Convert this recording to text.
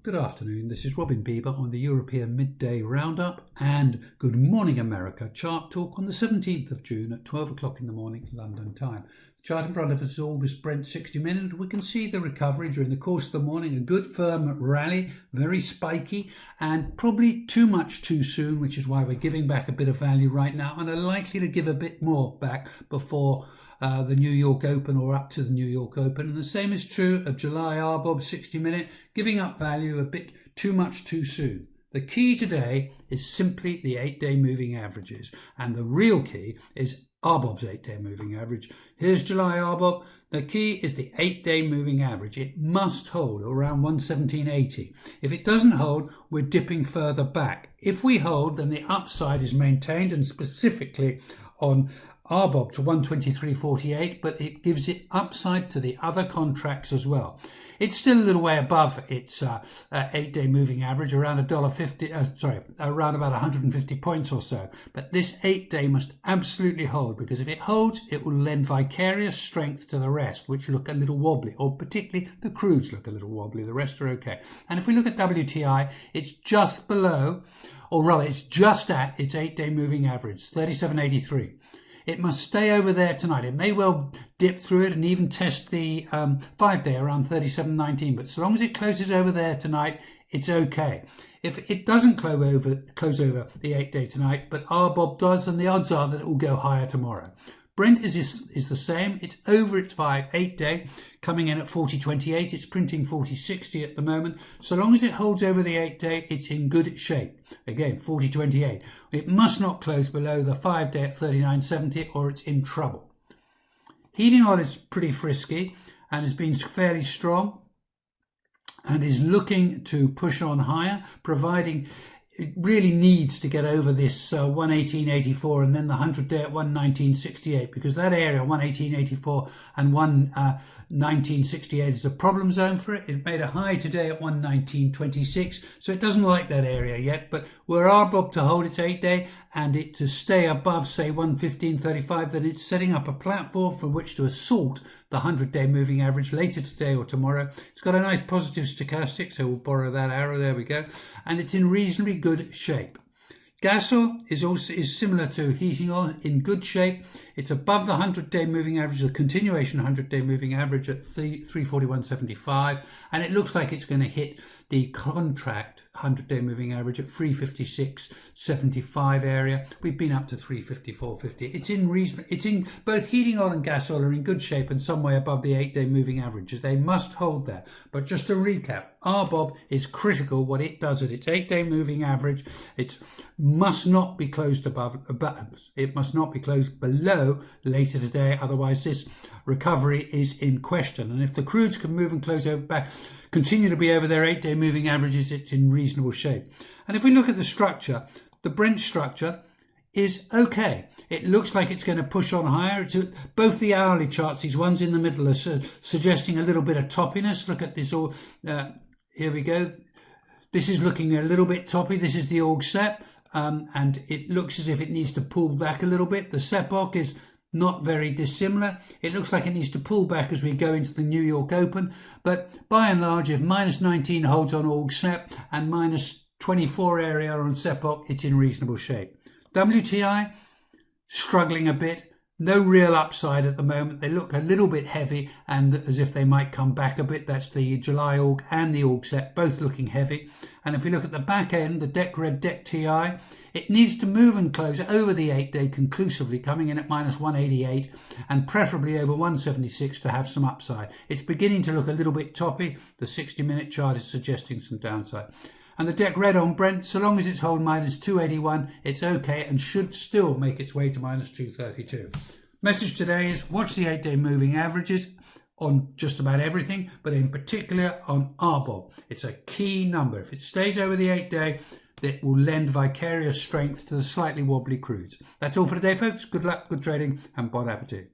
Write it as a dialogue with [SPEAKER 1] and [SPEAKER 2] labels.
[SPEAKER 1] Good afternoon, this is Robin Bieber on the European Midday Roundup and Good Morning America Chart Talk on the 17th of June at 12 o'clock in the morning London time. The chart in front of us is August Brent 60 minute. We can see the recovery during the course of the morning, a good firm rally, very spiky and probably too much too soon, which is why we're giving back a bit of value right now and are likely to give a bit more back before the New York Open or up to the New York Open. And the same is true of July RBOB 60 minute, giving up value a bit too much too soon. The key today is simply the 8-day moving averages, and the real key is RBOB's 8-day moving average. Here's July RBOB. The key is the 8-day moving average. It must hold around 117.80. If it doesn't hold, we're dipping further back. If we hold, then the upside is maintained, and specifically on RBOB to 123.48, but it gives it upside to the other contracts as well. It's still a little way above its 8-day moving average, around around about 150 points or so. But this 8-day must absolutely hold, because if it holds, it will lend vicarious strength to the rest, which look a little wobbly, or particularly the crudes look a little wobbly. The rest are okay. And if we look at WTI, it's just below, or rather, it's just at its 8-day moving average, 37.83. It must stay over there tonight. It may well dip through it and even test the 5-day around 37.19. But so long as it closes over there tonight, it's okay. If it doesn't close over the 8-day tonight, but RBOB does, then the odds are that it will go higher tomorrow. Brent is the same. It's over its 8-day, coming in at 40.28. It's printing 40.60 at the moment. So long as it holds over the 8-day, it's in good shape. Again, 40.28. It must not close below the 5-day at 39.70 or it's in trouble. Heating oil is pretty frisky and has been fairly strong and is looking to push on higher, providing it really needs to get over this 118.84 and then the 100-day at 119.68, because that area 118.84 and 119.68 is a problem zone for it. It made a high today at 119.26, so it doesn't like that area yet. But were RBOB to hold its 8-day and it to stay above, say, 115.35, then it's setting up a platform from which to assault the 100-day moving average later today or tomorrow. It's got a nice positive stochastic, so we'll borrow that arrow. There we go. And it's in reasonably good shape. Gas oil is similar to heating oil, in good shape. It's above the 100-day moving average, the continuation 100-day moving average at 341.75, and it looks like it's going to hit the contract 100-day moving average at 356.75 area. We've been up to 354.50. It's in both heating oil and gas oil are in good shape and some way above the 8-day moving averages. They must hold there. But just to recap, RBOB is critical. What it does at its 8-day moving average, it must not be closed above. It must not be closed below later today. Otherwise, this recovery is in question. And if the crudes can move and close over back, continue to be over their 8-day moving averages, it's in reasonable shape. And if we look at the structure, the Brent structure is okay. It looks like it's going to push on higher. Both the hourly charts, these ones in the middle, are suggesting a little bit of toppiness. Look at this all. Here we go. This is looking a little bit toppy. This is the org set, and it looks as if it needs to pull back a little bit. The SEPOC is not very dissimilar. It looks like it needs to pull back as we go into the New York Open. But by and large, if minus 19 holds on org set and minus 24 area on SEPOC, it's in reasonable shape. WTI, struggling a bit. No real upside at the moment. They look a little bit heavy and as if they might come back a bit. That's the July org and the org set, both looking heavy. And if we look at the back end, the DEC Red DEC TI, it needs to move and close over the 8-day conclusively, coming in at minus 188 and preferably over 176 to have some upside. It's beginning to look a little bit toppy. The 60-minute chart is suggesting some downside. And the DEC Red on Brent, so long as it's holding minus 281, it's okay and should still make its way to minus 232. Message today is watch the 8-day moving averages on just about everything, but in particular on RBOB. It's a key number. If it stays over the 8-day, it will lend vicarious strength to the slightly wobbly crudes. That's all for today, folks. Good luck, good trading, and bon appetit.